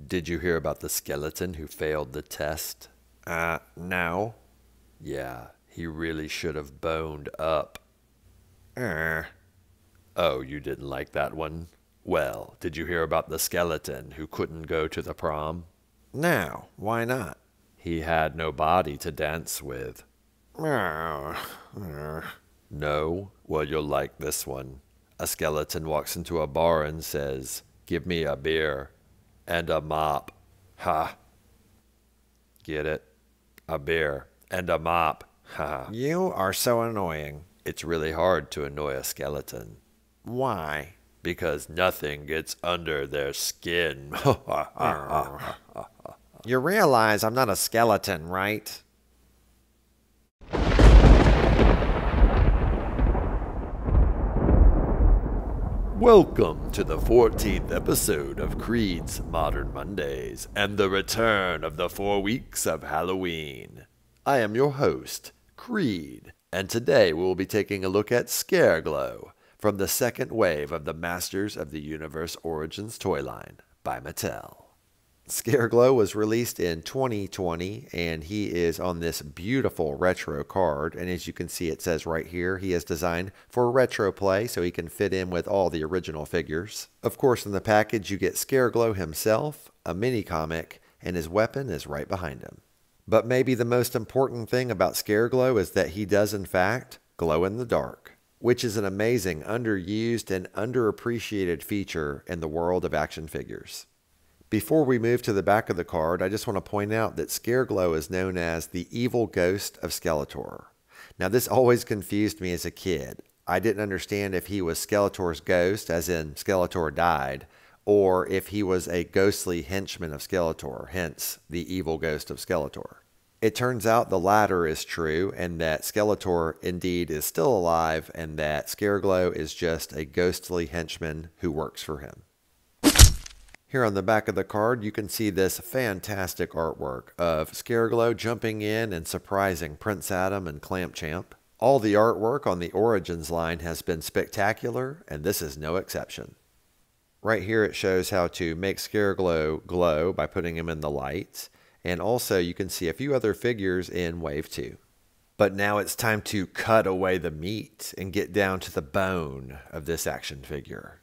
Did you hear about the skeleton who failed the test? No. Yeah, he really should have boned up. Er, Oh, you didn't like that one? Well, did you hear about the skeleton who couldn't go to the prom? no, why not? He had no body to dance with. Er, No? Well, you'll like this one. A skeleton walks into a bar and says, "Give me a beer and a mop." Ha! Get it? A beer and a mop. Ha! You are so annoying. It's really hard to annoy a skeleton Why? because nothing gets under their skin. You realize I'm not a skeleton, right? Welcome to the 14th episode of Creed's Modern Mondays and the return of the 4 weeks of Halloween. I am your host, Creed, and today we will be taking a look at Scareglow from the second wave of the Masters of the Universe Origins toy line by Mattel. Scareglow was released in 2020, and he is on this beautiful retro card. And as you can see, it says right here, he is designed for retro play, so he can fit in with all the original figures. Of course, in the package, you get Scareglow himself, a mini comic, and his weapon is right behind him. But maybe the most important thing about Scareglow is that he does, in fact, glow in the dark, which is an amazing, underused, and underappreciated feature in the world of action figures. Before we move to the back of the card, I just want to point out that Scareglow is known as the evil ghost of Skeletor. Now, this always confused me as a kid. I didn't understand if he was Skeletor's ghost, as in Skeletor died, or if he was a ghostly henchman of Skeletor, hence the evil ghost of Skeletor. It turns out the latter is true, and that Skeletor indeed is still alive, and that Scareglow is just a ghostly henchman who works for him. Here on the back of the card, you can see this fantastic artwork of Scareglow jumping in and surprising Prince Adam and Clamp Champ. All the artwork on the Origins line has been spectacular, and this is no exception. Right here it shows how to make Scareglow glow by putting him in the lights, and also you can see a few other figures in Wave 2. But now it's time to cut away the meat and get down to the bone of this action figure.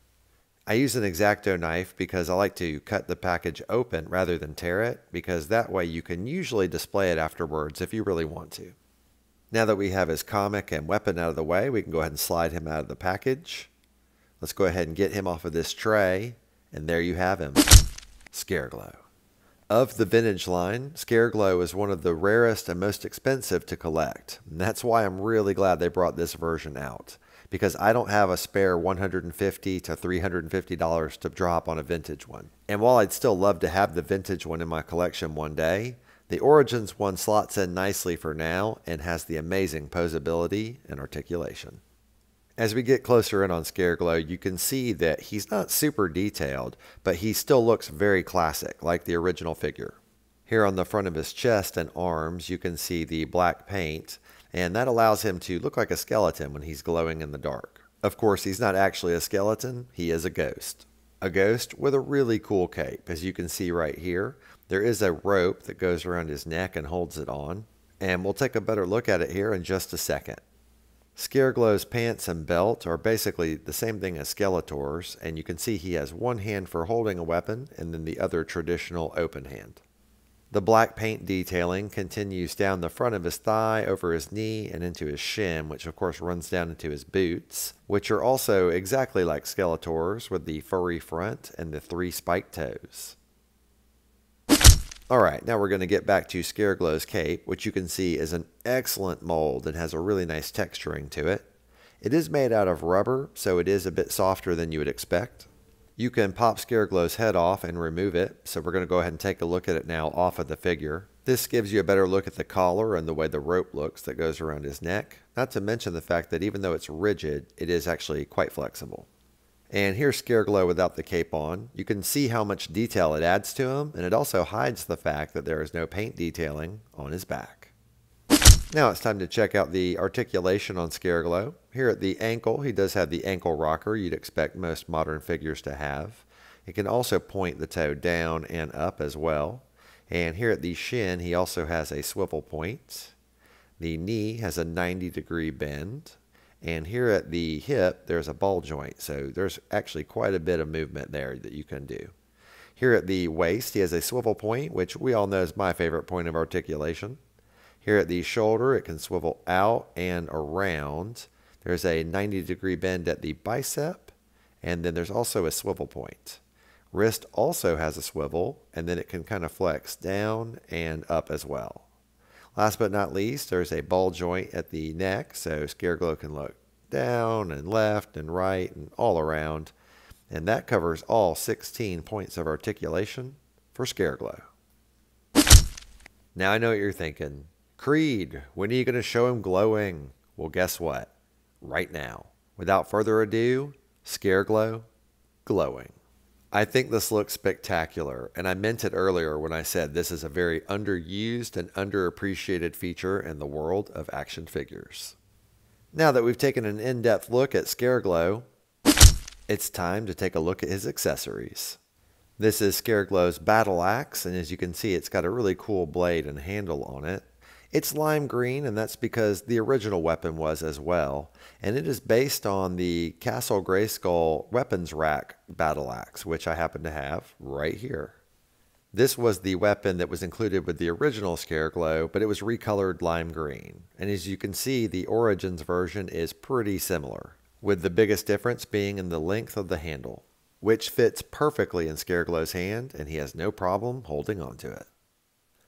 I use an X-Acto knife because I like to cut the package open rather than tear it, because that way you can usually display it afterwards if you really want to. Now that we have his comic and weapon out of the way, we can go ahead and slide him out of the package. Let's go ahead and get him off of this tray, and there you have him, Scareglow. Of the vintage line, Scareglow is one of the rarest and most expensive to collect, and that's why I'm really glad they brought this version out, because I don't have a spare $150 to $350 to drop on a vintage one. And while I'd still love to have the vintage one in my collection one day, the Origins one slots in nicely for now and has the amazing posability and articulation. As we get closer in on Scareglow, you can see that he's not super detailed, but he still looks very classic, like the original figure. Here on the front of his chest and arms, you can see the black paint, and that allows him to look like a skeleton when he's glowing in the dark. Of course, he's not actually a skeleton, he is a ghost. A ghost with a really cool cape. As you can see right here, there is a rope that goes around his neck and holds it on, and we'll take a better look at it here in just a second. Scareglow's pants and belt are basically the same thing as Skeletor's, and you can see he has one hand for holding a weapon and then the other traditional open hand. The black paint detailing continues down the front of his thigh, over his knee, and into his shin, which of course runs down into his boots, which are also exactly like Skeletor's with the furry front and the 3 spiked toes. Alright, now we're going to get back to Scareglow's cape, which you can see is an excellent mold and has a really nice texturing to it. It is made out of rubber, so it is a bit softer than you would expect. You can pop Scareglow's head off and remove it, so we're going to go ahead and take a look at it now off of the figure. This gives you a better look at the collar and the way the rope looks that goes around his neck, not to mention the fact that even though it's rigid, it is actually quite flexible. And here's Scareglow without the cape on. You can see how much detail it adds to him, and it also hides the fact that there is no paint detailing on his back. Now it's time to check out the articulation on Scareglow. Here at the ankle, he does have the ankle rocker you'd expect most modern figures to have. It can also point the toe down and up as well. And here at the shin, he also has a swivel point. The knee has a 90-degree bend. And here at the hip, there's a ball joint. So there's actually quite a bit of movement there that you can do. Here at the waist, he has a swivel point, which we all know is my favorite point of articulation. Here at the shoulder, it can swivel out and around. There's a 90-degree bend at the bicep, and then there's also a swivel point. Wrist also has a swivel, and then it can kind of flex down and up as well. Last but not least, there's a ball joint at the neck, so Scareglow can look down and left and right and all around. And that covers all 16 points of articulation for Scareglow. Now I know what you're thinking. Creed, when are you going to show him glowing? Well, guess what? Right now. Without further ado, Scareglow, glowing. I think this looks spectacular, and I meant it earlier when I said this is a very underused and underappreciated feature in the world of action figures. Now that we've taken an in-depth look at Scareglow, it's time to take a look at his accessories. This is Scareglow's battle axe, and as you can see, it's got a really cool blade and handle on it. It's lime green, and that's because the original weapon was as well, and it is based on the Castle Grayskull weapons rack battle axe, which I happen to have right here. This was the weapon that was included with the original Scareglow, but it was recolored lime green. And as you can see, the Origins version is pretty similar, with the biggest difference being in the length of the handle, which fits perfectly in Scareglow's hand, and he has no problem holding onto it.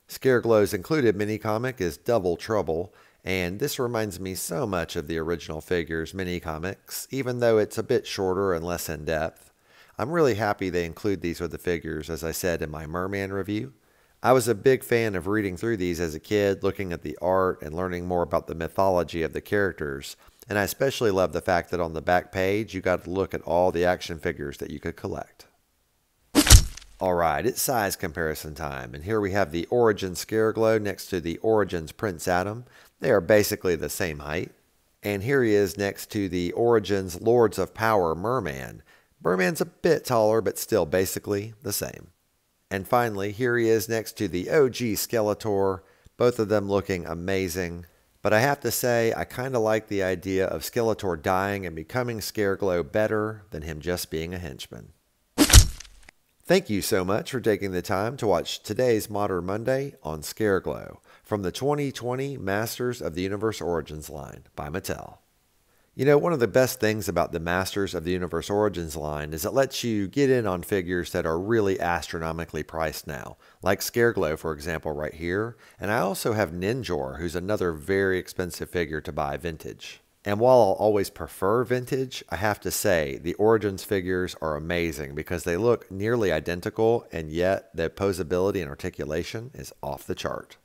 Scareglow's included mini-comic is Double Trouble, and this reminds me so much of the original figure's mini-comics, even though it's a bit shorter and less in-depth. I'm really happy they include these with the figures, as I said in my Merman review. I was a big fan of reading through these as a kid, looking at the art and learning more about the mythology of the characters, and I especially love the fact that on the back page you got to look at all the action figures that you could collect. Alright, it's size comparison time, and here we have the Origins Scareglow next to the Origins Prince Adam. They are basically the same height. And here he is next to the Origins Lords of Power Merman. Merman's a bit taller, but still basically the same. And finally, here he is next to the OG Skeletor, both of them looking amazing. But I have to say, I kind of like the idea of Skeletor dying and becoming Scareglow better than him just being a henchman. Thank you so much for taking the time to watch today's Modern Monday on Scareglow from the 2020 Masters of the Universe Origins line by Mattel. You know, one of the best things about the Masters of the Universe Origins line is it lets you get in on figures that are really astronomically priced now, like Scareglow, for example, right here. And I also have Ninjor, who's another very expensive figure to buy vintage. And while I'll always prefer vintage, I have to say the Origins figures are amazing because they look nearly identical, and yet their posability and articulation is off the chart.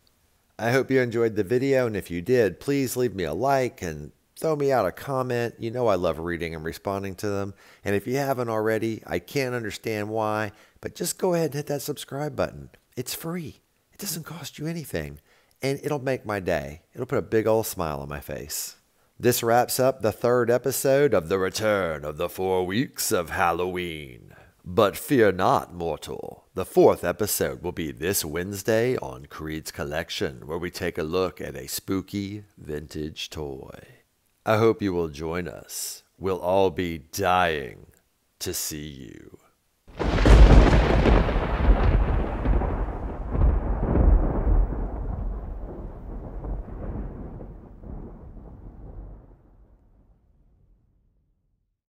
I hope you enjoyed the video, and if you did, please leave me a like and throw me out a comment. You know I love reading and responding to them. And if you haven't already, I can't understand why, but just go ahead and hit that subscribe button. It's free. It doesn't cost you anything, and it'll make my day. It'll put a big old smile on my face. This wraps up the 3rd episode of The Return of the 4 Weeks of Halloween. But fear not, mortal. The 4th episode will be this Wednesday on Creed's Collection, where we take a look at a spooky vintage toy. I hope you will join us. We'll all be dying to see you.